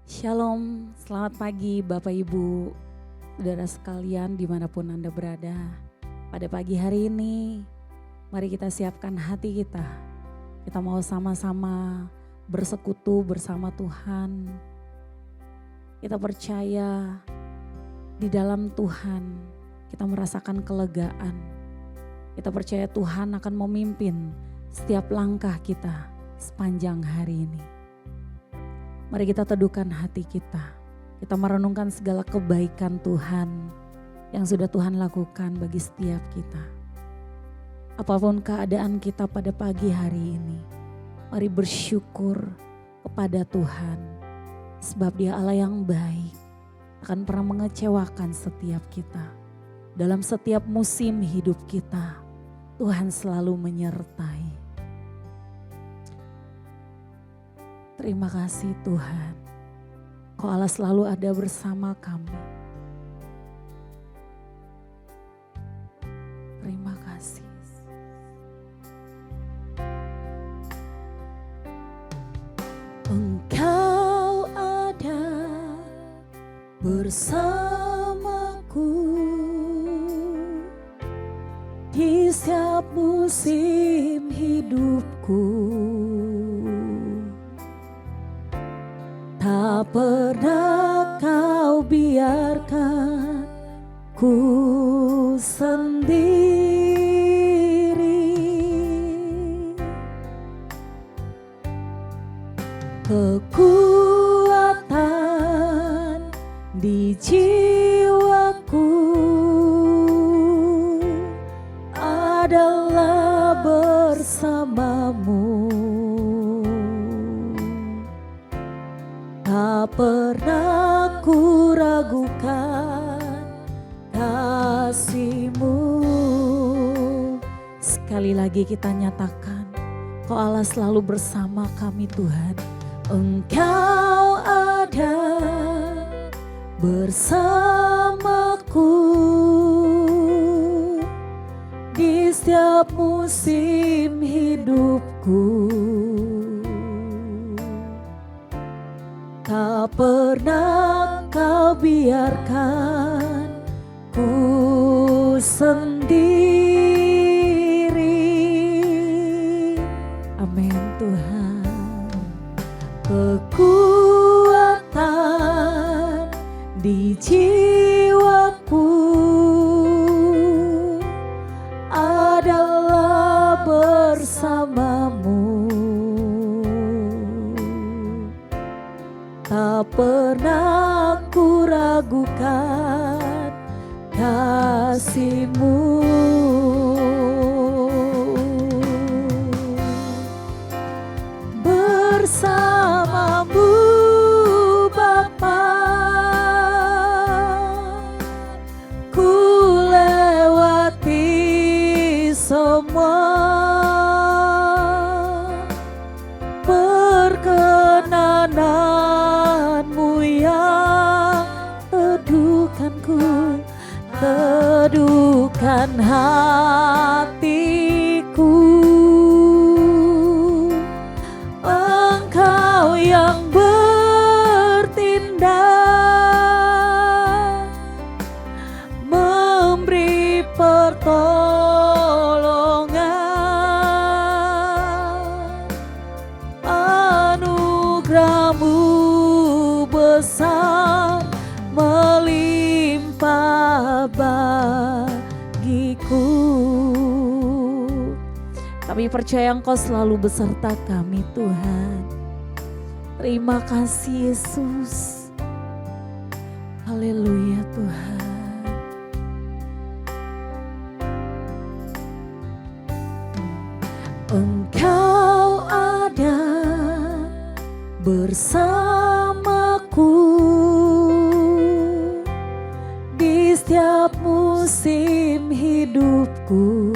Shalom, selamat pagi Bapak Ibu, saudara sekalian dimanapun Anda berada. Pada pagi hari ini, mari kita siapkan hati kita. Kita mau sama-sama bersekutu bersama Tuhan. Kita percaya di dalam Tuhan kita merasakan kelegaan. Kita percaya Tuhan akan memimpin setiap langkah kita sepanjang hari ini. Mari kita teduhkan hati kita. Kita merenungkan segala kebaikan Tuhan yang sudah Tuhan lakukan bagi setiap kita. Apapun keadaan kita pada pagi hari ini, mari bersyukur kepada Tuhan. Sebab Dia Allah yang baik, akan pernah mengecewakan setiap kita. Dalam setiap musim hidup kita, Tuhan selalu menyertai. Terima kasih Tuhan, Kau Allah selalu ada bersama kami. Terima kasih. Engkau ada bersamaku di setiap musim hidupku. Tak pernah Kau biarkan ku sendiri. Kekuatan di jiwaku adalah bersamamu. Tak pernah ku ragukan kasih-Mu. Sekali lagi kita nyatakan, Kau Allah selalu bersama kami Tuhan. Engkau ada bersamaku di setiap musim hidupku. Tak pernah Kau biarkan ku sendiri. Amin Tuhan. Kekuatan di jiwaku adalah bersamamu. Tak pernah ku ragukan kasih-Mu. Bersamamu Bapa, ku lewati semua. Perkenanan-Mu yang teduhkan hatiku. Engkau yang bertindak, memberi pertolongan. Anugerah-Mu besar melimpah bagiku. Kami percaya Engkau selalu beserta kami Tuhan. Terima kasih Yesus. Haleluya Tuhan. Engkau ada bersamaku di setiap musim hidupku.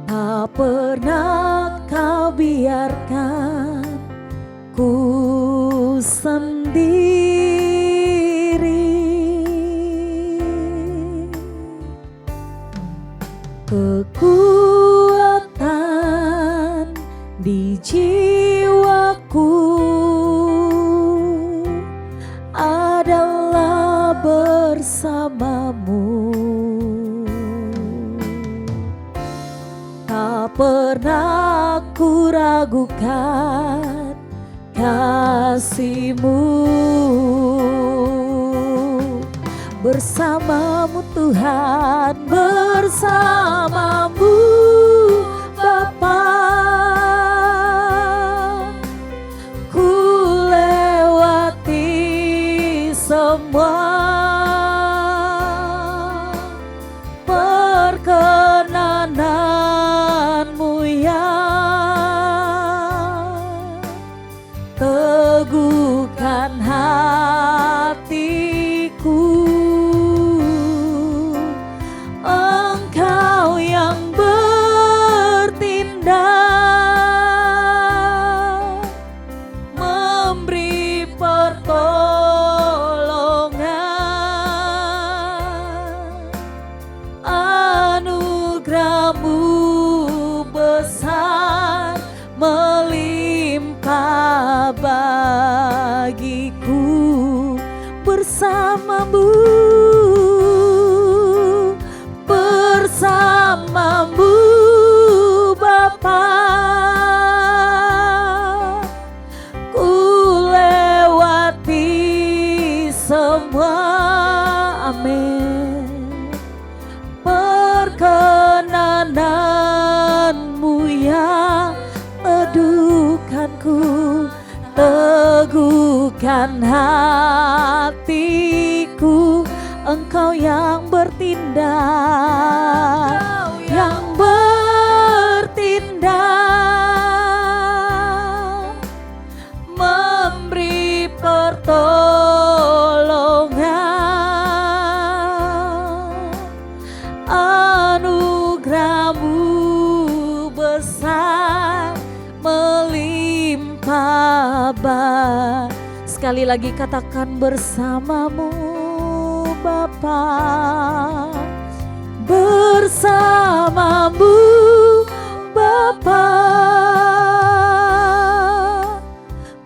Tak pernah Kau biarkan ku sendiri. Kekuatan di jiwaku Tak pernah ku ragukan kasih-Mu. Bersamamu Tuhan, bersamamu Bapa, ku lewati semua perkenanan-Mu ya. Teguhkan hatiku, Engkau yang bertindak, memberi pertolongan. Anugerah-Mu besar melimpah bagiku. Bersamamu, bersamamu Bapa, ku lewati semua, amin, perkenanan-Mu yang teduhkanku, teguhkan hatiku. Engkau yang bertindak, yang bertindak, memberi pertolongan. Anugerah-Mu besar melimpah. Sekali lagi katakan, bersamamu Bapa, bersamamu Bapa,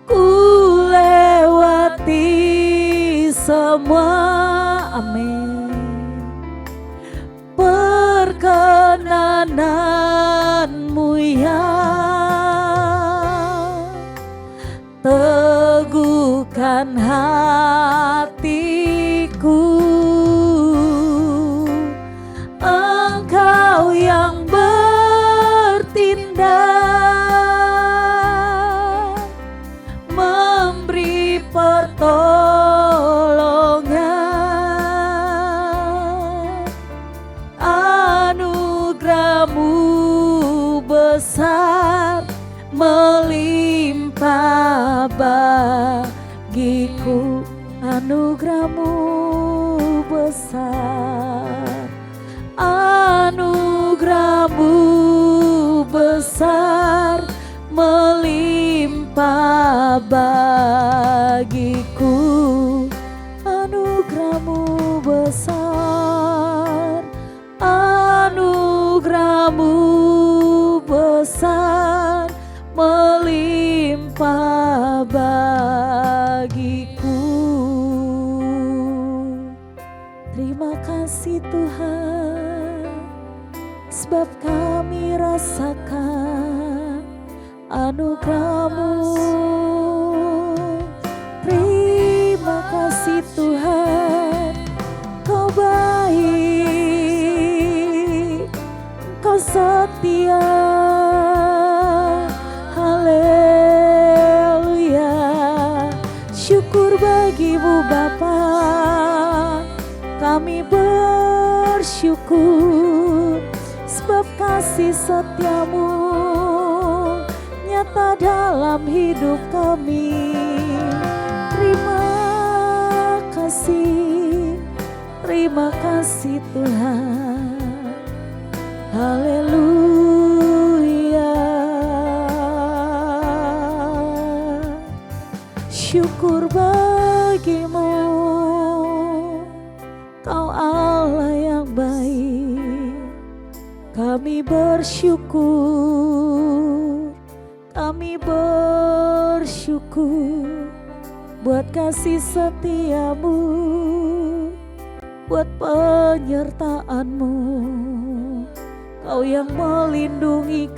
ku lewati semua, amin, perkenanan-Mu yang teguhkan hatiku. Engkau yang bertindak, memberi pertolongan. Anugerah-Mu besar melimpah bagiku. Anugerah-Mu besar, anugerah-Mu besar melimpah bagiku. Anugerah-Mu besar, anugerah-Mu besar melimpah bagiku. Terima kasih Tuhan, sebab kami rasakan anugerah-Mu. Terima kasih Tuhan, Kau baik, Kau setia. Haleluya, syukur bagi-Mu Bapa. Kami bersyukur sebab kasih setia-Mu nyata dalam hidup kami. Terima kasih Tuhan. Haleluya, syukur bagi-Mu, Kau Allah yang baik. Kami bersyukur, kami bersyukur buat kasih setia-Mu, buat penyertaan-Mu. Kau yang melindungi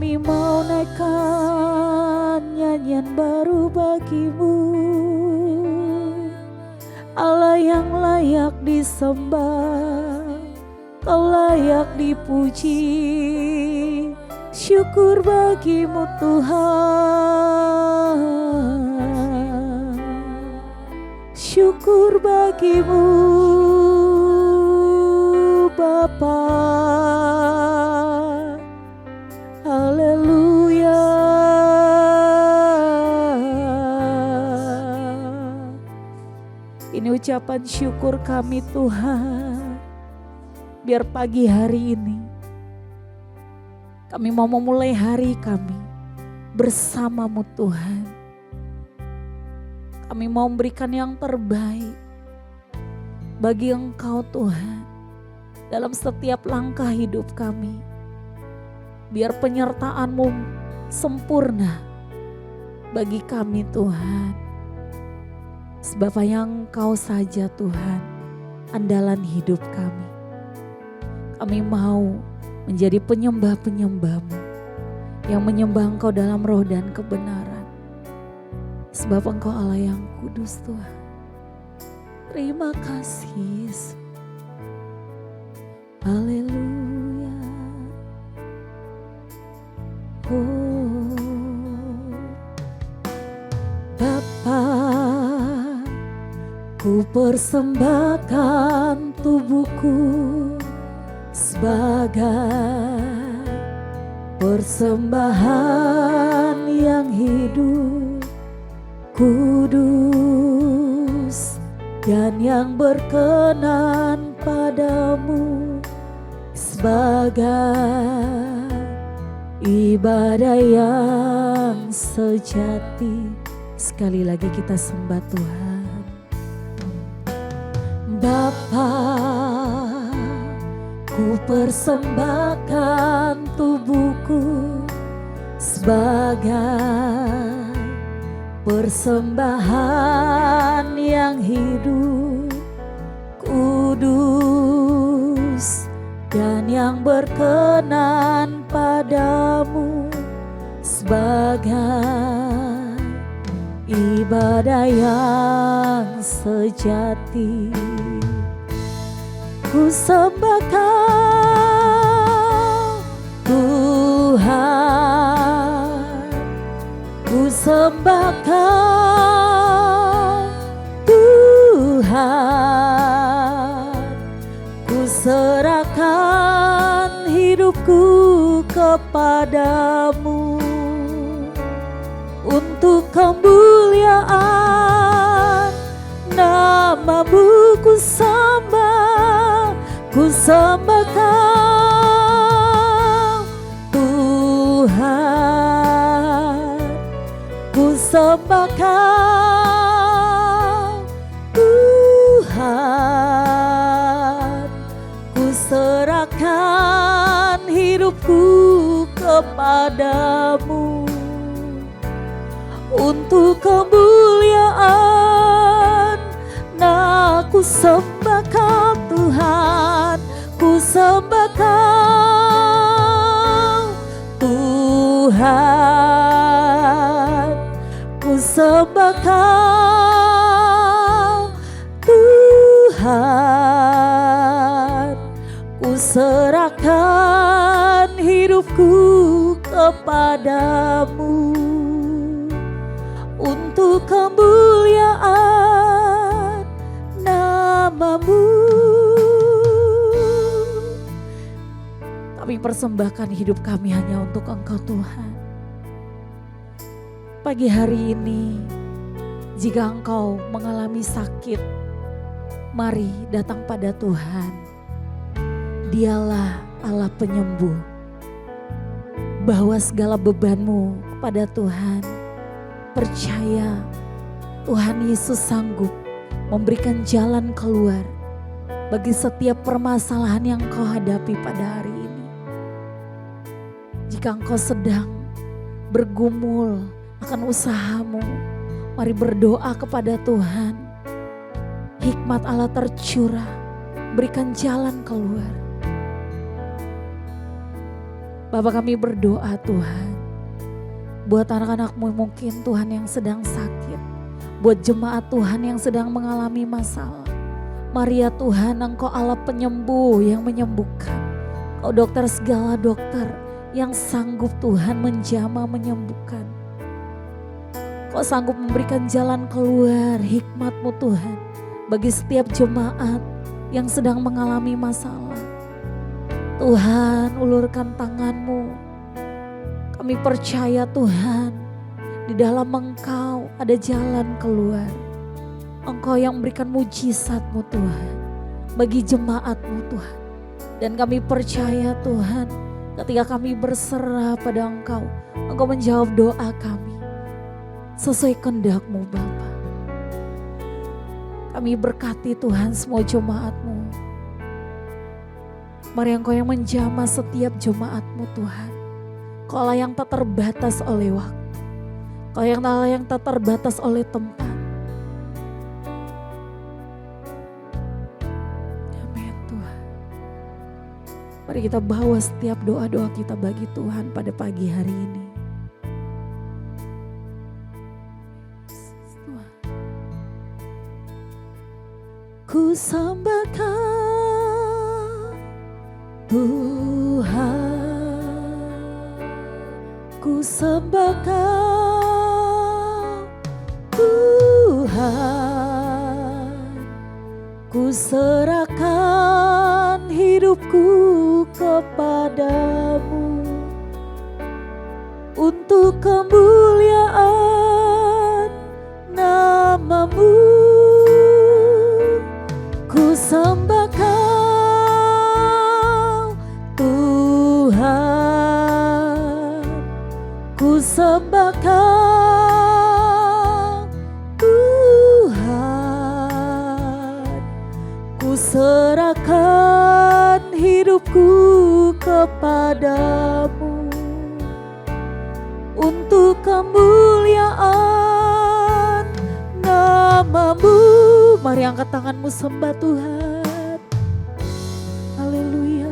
Kami mau naikkan nyanyian baru bagimu, Allah yang layak disembah, Kau layak dipuji. Syukur bagimu Tuhan, syukur bagimu Bapa. Haleluya. Ini ucapan syukur kami Tuhan. Biar pagi hari ini kami mau memulai hari kami bersamamu Tuhan. Kami mau memberikan yang terbaik bagi Engkau Tuhan dalam setiap langkah hidup kami. Biar penyertaan-Mu sempurna bagi kami Tuhan. Sebab hanya Engkau saja Tuhan andalan hidup kami. Kami mau menjadi penyembah-penyembah-Mu yang menyembah Engkau dalam roh dan kebenaran. Sebab Engkau Allah yang kudus Tuhan. Terima kasih Yesus. Haleluya. Oh Bapa, ku persembahkan tubuhku sebagai persembahan yang hidup, kudus dan yang berkenan padamu, sebagai ibadah yang sejati. Sekali lagi kita sembah Tuhan. Bapa, ku persembahkan tubuhku sebagai persembahan yang hidup, kudus dan yang berkenan padamu, sebagai ibadah yang sejati. Ku sembah Kau Tuhan, ku sembah Kau Tuhan, ku serahkan hidupku kepadamu untuk kemuliaan nama-Mu. Ku sembah, ku sembah Kau Tuhan, ku sembah Kau Tuhan, ku serahkan hidupku kepadamu untuk kemuliaan. Nah, ku sembah Kau Tuhan, ku sembah Kau Tuhan, ku sembah Kau Tuhan, ku serahkan hidupku kepadamu untuk kemuliaan nama-Mu. Kami persembahkan hidup kami hanya untuk Engkau Tuhan. Pagi hari ini, jika Engkau mengalami sakit, mari datang pada Tuhan. Dialah Allah penyembuh. Bawa segala bebanmu kepada Tuhan. Percaya Tuhan Yesus sanggup memberikan jalan keluar bagi setiap permasalahan yang kau hadapi pada hari ini. Jika engkau sedang bergumul akan usahamu, mari berdoa kepada Tuhan. Hikmat Allah tercurah, berikan jalan keluar. Bapa, kami berdoa Tuhan, buat anak-anak-Mu mungkin Tuhan yang sedang sakit, buat jemaat Tuhan yang sedang mengalami masalah. Mari ya Tuhan, Engkau Allah penyembuh yang menyembuhkan. Kau dokter segala dokter yang sanggup Tuhan menjamah menyembuhkan. Kau sanggup memberikan jalan keluar hikmat-Mu Tuhan bagi setiap jemaat yang sedang mengalami masalah. Tuhan, ulurkan tangan-Mu. Kami percaya Tuhan, di dalam Engkau ada jalan keluar. Engkau yang memberikan mujizat-Mu Tuhan bagi jemaat-Mu Tuhan. Dan kami percaya Tuhan, ketika kami berserah pada Engkau, Engkau menjawab doa kami sesuai kehendak-Mu Bapa. Kami berkati Tuhan semua jemaat-Mu. Mari Engkau yang menjamah setiap jemaat-Mu Tuhan. Kau Allah yang tak terbatas oleh waktu. Kau yang Allah yang tak terbatas oleh tempat. Amin Tuhan. Mari kita bawa setiap doa-doa kita bagi Tuhan pada pagi hari ini. Ku sembahkan Tuhan, ku sembahkan Tuhan, ku serahkan hidupku kepadamu untuk kemuliaan nama-Mu. Ku sembahkan ku sembahkan Tuhan, ku serahkan hidupku kepadamu untuk kemuliaan nama-Mu. Mari angkat tanganmu sembah Tuhan. Haleluya.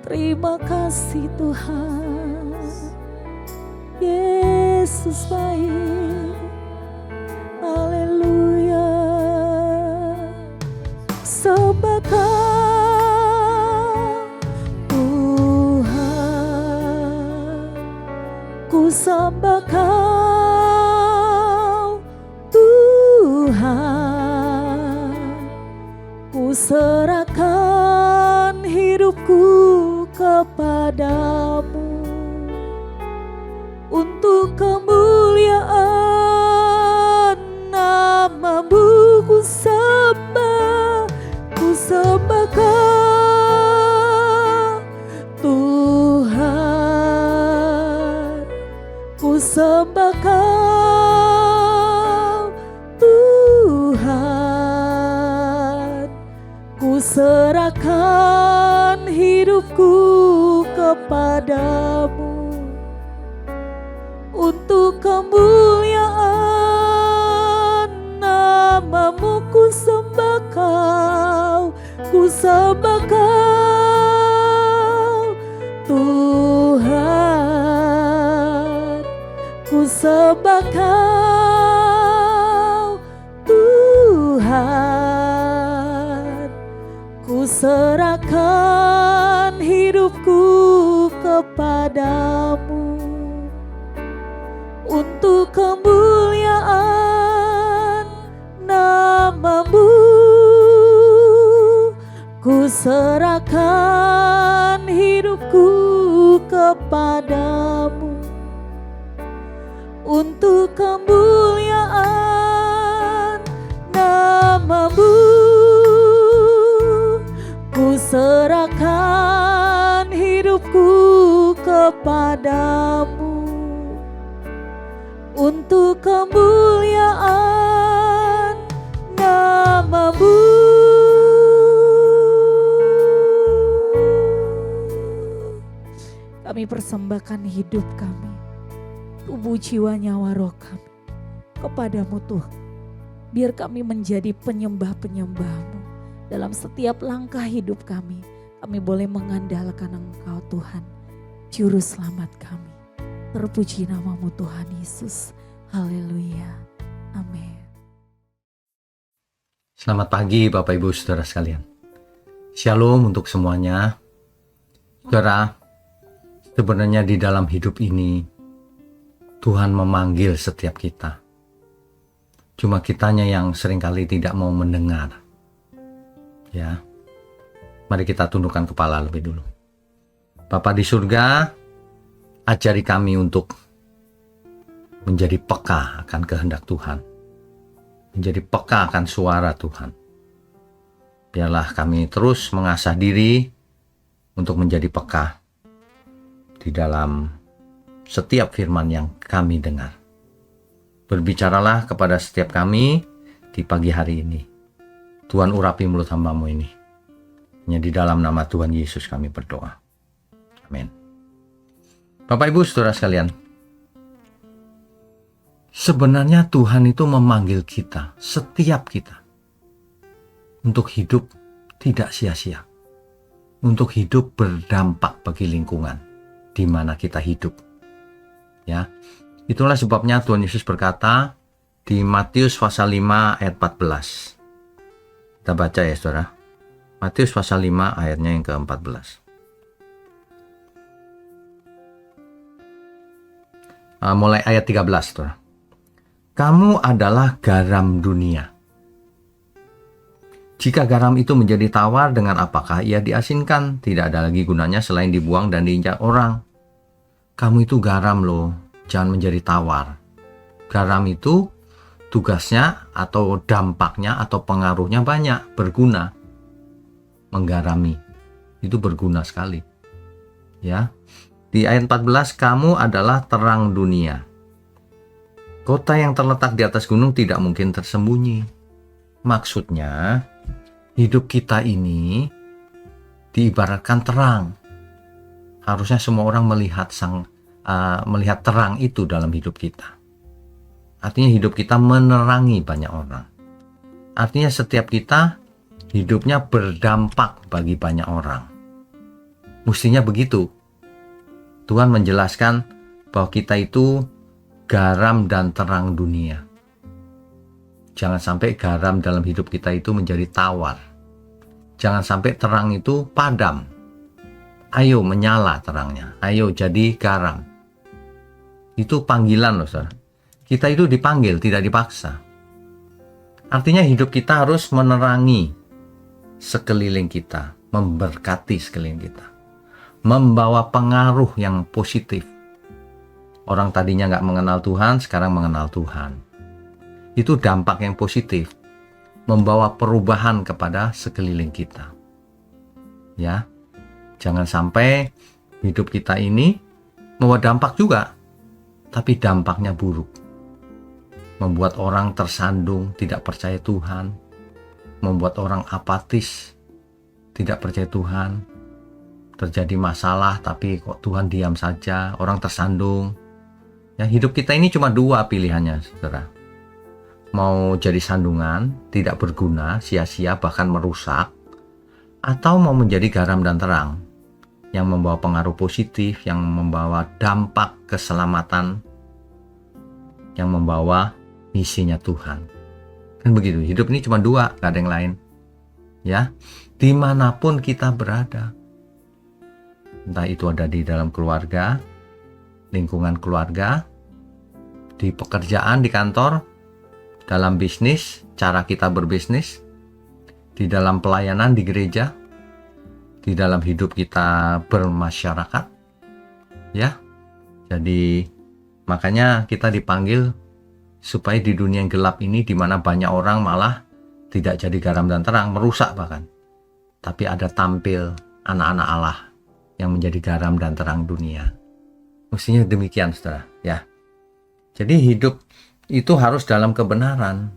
Terima kasih Tuhan. Yesus baik, haleluya. Sembahkan Tuhan, ku sembahkan Tuhan, ku serahkan hidupku kepadamu untuk kemuliaan nama-Mu. Ku sembahkan Tuhan, ku sembahkan Tuhan, ku serahkan hidupku kepadamu untuk kemuliaan nama-Mu. Ku sembahkan, ku sembahkan Tuhan, ku sembahkan Tuhan, ku serahkan hidupku kepadamu untuk kemuliaan nama-Mu. Ku serahkan hidupku kepadamu untuk kemuliaan nama-Mu. Ku serahkan hidupku kepadamu untuk kemuliaan nama-Mu. Kami persembahkan hidup kami, tubuh, jiwa, nyawa, roh kami kepadamu Tuhan. Biar kami menjadi penyembah-penyembah-Mu dalam setiap langkah hidup kami, Kami boleh mengandalkan Engkau Tuhan, Juru Selamat kami. Terpuji namamu Tuhan Yesus. Haleluya. Amin. Selamat pagi Bapak Ibu Saudara sekalian. Shalom untuk semuanya. Saudara, sebenarnya di dalam hidup ini Tuhan memanggil setiap kita. Cuma kitanya yang seringkali tidak mau mendengar. Ya. Mari kita tundukkan kepala lebih dulu. Bapa di surga, ajari kami untuk menjadi peka akan kehendak Tuhan. Menjadi peka akan suara Tuhan. Biarlah kami terus mengasah diri untuk menjadi peka di dalam setiap firman yang kami dengar. Berbicaralah kepada setiap kami di pagi hari ini. Tuhan urapi mulut hamba-Mu ini. Hanya di dalam nama Tuhan Yesus kami berdoa. Amin. Bapak Ibu Saudara sekalian, sebenarnya Tuhan itu memanggil kita, setiap kita, untuk hidup tidak sia-sia, untuk hidup berdampak bagi lingkungan di mana kita hidup. Ya, itulah sebabnya Tuhan Yesus berkata di Matius pasal 5 ayat 14. Kita baca ya saudara. Matius pasal 5 ayatnya yang ke-14. Mulai ayat 13 saudara. Kamu adalah garam dunia. Jika garam itu menjadi tawar, dengan apakah ia diasinkan? Tidak ada lagi gunanya selain dibuang dan diinjak orang. Kamu itu garam loh, jangan menjadi tawar. Garam itu tugasnya atau dampaknya atau pengaruhnya banyak, berguna. Menggarami, itu berguna sekali. Ya, di ayat 14, kamu adalah terang dunia. Kota yang terletak di atas gunung tidak mungkin tersembunyi. Maksudnya, hidup kita ini diibaratkan terang. Harusnya semua orang melihat melihat terang itu dalam hidup kita. Artinya hidup kita menerangi banyak orang. Artinya setiap kita hidupnya berdampak bagi banyak orang. Mestinya begitu. Tuhan menjelaskan bahwa kita itu garam dan terang dunia. Jangan sampai garam dalam hidup kita itu menjadi tawar. Jangan sampai terang itu padam. Ayo menyala terangnya. Ayo jadi garam. Itu panggilan loh saudara. Kita itu dipanggil, tidak dipaksa. Artinya hidup kita harus menerangi sekeliling kita. Memberkati sekeliling kita. Membawa pengaruh yang positif. Orang tadinya nggak mengenal Tuhan, sekarang mengenal Tuhan. Itu dampak yang positif. Membawa perubahan kepada sekeliling kita. Ya, jangan sampai hidup kita ini membawa dampak juga, tapi dampaknya buruk. Membuat orang tersandung, tidak percaya Tuhan. Membuat orang apatis, tidak percaya Tuhan. Terjadi masalah, tapi kok Tuhan diam saja, orang tersandung. Ya, hidup kita ini cuma dua pilihannya, saudara. Mau jadi sandungan, tidak berguna, sia-sia, bahkan merusak. Atau mau menjadi garam dan terang, yang membawa pengaruh positif, yang membawa dampak keselamatan, yang membawa misinya Tuhan. Kan begitu, hidup ini cuma dua, gak ada yang lain. Ya, dimanapun kita berada. Entah itu ada di dalam keluarga, lingkungan keluarga, di pekerjaan, di kantor, dalam bisnis, cara kita berbisnis, di dalam pelayanan di gereja, di dalam hidup kita bermasyarakat. Ya, jadi makanya kita dipanggil supaya di dunia yang gelap ini, di mana banyak orang malah tidak jadi garam dan terang, merusak bahkan. Tapi ada tampil anak-anak Allah yang menjadi garam dan terang dunia. Mestinya demikian, saudara. Ya. Jadi hidup itu harus dalam kebenaran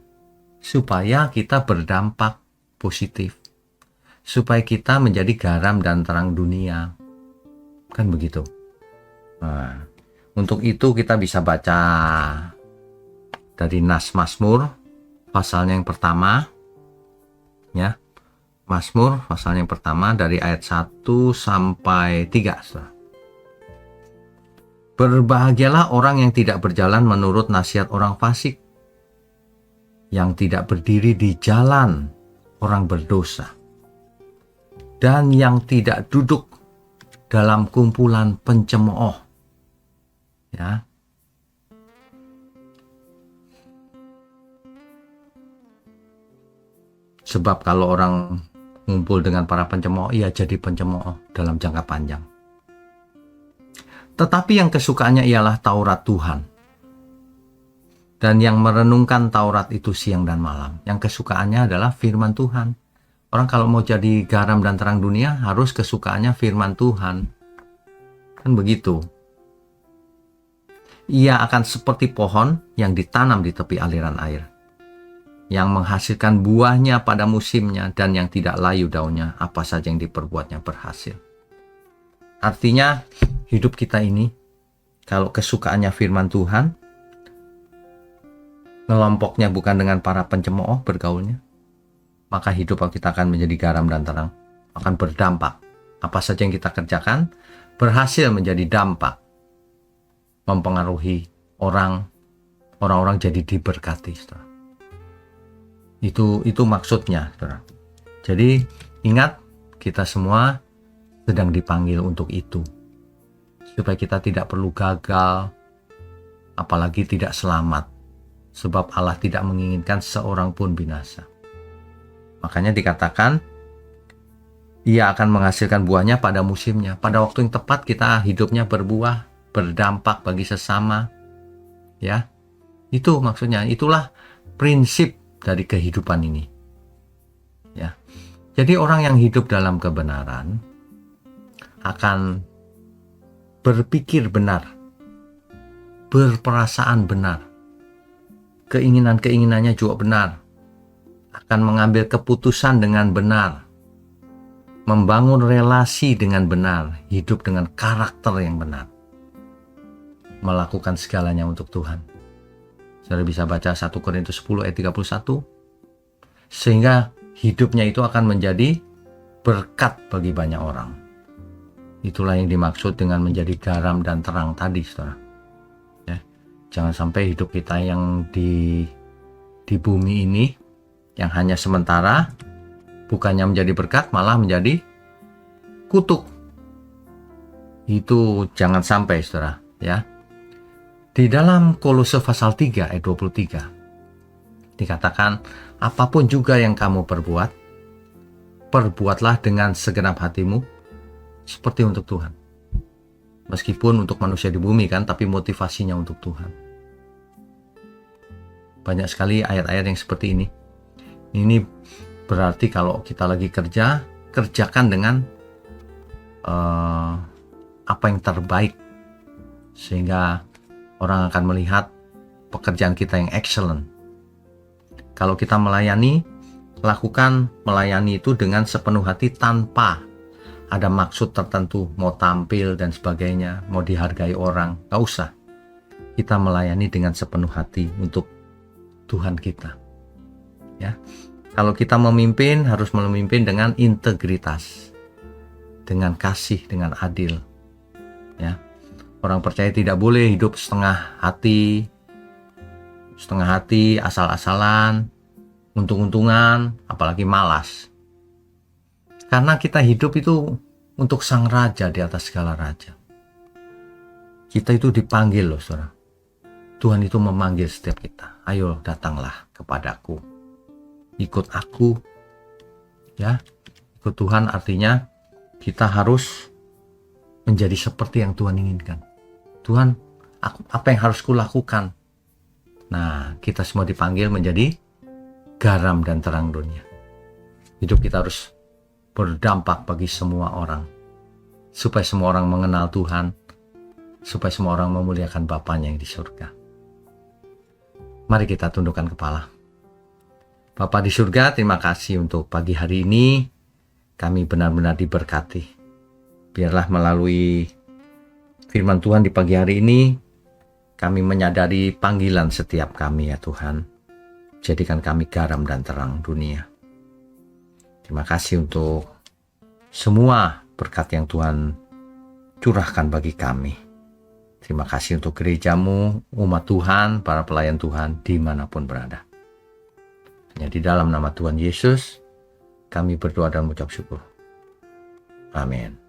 supaya kita berdampak positif, supaya kita menjadi garam dan terang dunia. Kan begitu. Nah, untuk itu kita bisa baca dari Nas Mazmur pasalnya yang pertama, ya. Mazmur pasal yang pertama dari ayat 1 sampai 3. Saudara. Berbahagialah orang yang tidak berjalan menurut nasihat orang fasik, yang tidak berdiri di jalan orang berdosa, dan yang tidak duduk dalam kumpulan pencemooh. Ya. Sebab kalau orang ngumpul dengan para pencemooh, ia jadi pencemooh dalam jangka panjang. Tetapi yang kesukaannya ialah Taurat Tuhan. Dan yang merenungkan Taurat itu siang dan malam. Yang kesukaannya adalah firman Tuhan. Orang kalau mau jadi garam dan terang dunia, harus kesukaannya firman Tuhan. Kan begitu. Ia akan seperti pohon yang ditanam di tepi aliran air, yang menghasilkan buahnya pada musimnya, dan yang tidak layu daunnya, apa saja yang diperbuatnya berhasil. Artinya, hidup kita ini, kalau kesukaannya firman Tuhan, ngelompoknya bukan dengan para pencemooh bergaulnya, maka hidup kita akan menjadi garam dan terang, akan berdampak. Apa saja yang kita kerjakan, berhasil menjadi dampak, mempengaruhi orang-orang jadi diberkati. Saudara. Itu maksudnya, saudara. Jadi ingat, kita semua sedang dipanggil untuk itu, supaya kita tidak perlu gagal, apalagi tidak selamat, sebab Allah tidak menginginkan seorang pun binasa. Makanya dikatakan, ia akan menghasilkan buahnya pada musimnya. Pada waktu yang tepat kita hidupnya berbuah, berdampak bagi sesama. Ya, itu maksudnya. Itulah prinsip dari kehidupan ini. Ya. Jadi orang yang hidup dalam kebenaran akan berpikir benar, berperasaan benar, keinginan-keinginannya juga benar, akan mengambil keputusan dengan benar, membangun relasi dengan benar, hidup dengan karakter yang benar, melakukan segalanya untuk Tuhan. Saudara bisa baca 1 Korintus 10 ayat 31. Sehingga hidupnya itu akan menjadi berkat bagi banyak orang. Itulah yang dimaksud dengan menjadi garam dan terang tadi, saudara. Ya, jangan sampai hidup kita yang di bumi ini, yang hanya sementara, bukannya menjadi berkat, malah menjadi kutuk. Itu jangan sampai, saudara. Ya. Di dalam Kolose pasal 3 ayat 23 dikatakan, apapun juga yang kamu perbuat, perbuatlah dengan segenap hatimu seperti untuk Tuhan. Meskipun untuk manusia di bumi kan, tapi motivasinya untuk Tuhan. Banyak sekali ayat-ayat yang seperti ini. Ini berarti kalau kita lagi kerja, kerjakan dengan apa yang terbaik, sehingga orang akan melihat pekerjaan kita yang excellent. Kalau kita melayani, lakukan melayani itu dengan sepenuh hati tanpa ada maksud tertentu, mau tampil dan sebagainya, mau dihargai orang. Gak usah. Kita melayani dengan sepenuh hati untuk Tuhan kita. Ya. Kalau kita memimpin, harus memimpin dengan integritas, dengan kasih, dengan adil. Ya. Orang percaya tidak boleh hidup setengah hati, asal-asalan, untung-untungan, apalagi malas. Karena kita hidup itu untuk Sang Raja di atas segala raja. Kita itu dipanggil loh, saudara. Tuhan itu memanggil setiap kita. Ayo datanglah kepadaku. Ikut aku. Ya, ikut Tuhan artinya kita harus menjadi seperti yang Tuhan inginkan. Tuhan, apa yang harus kulakukan? Nah, kita semua dipanggil menjadi garam dan terang dunia. Hidup kita harus berdampak bagi semua orang, supaya semua orang mengenal Tuhan, supaya semua orang memuliakan Bapanya yang di surga. Mari kita tundukkan kepala. Bapa di surga, terima kasih untuk pagi hari ini. Kami benar-benar diberkati. Biarlah melalui firman Tuhan di pagi hari ini, kami menyadari panggilan setiap kami ya Tuhan. Jadikan kami garam dan terang dunia. Terima kasih untuk semua berkat yang Tuhan curahkan bagi kami. Terima kasih untuk gerejamu, umat Tuhan, para pelayan Tuhan dimanapun berada. Hanya di dalam nama Tuhan Yesus, kami berdoa dan mengucap syukur. Amin.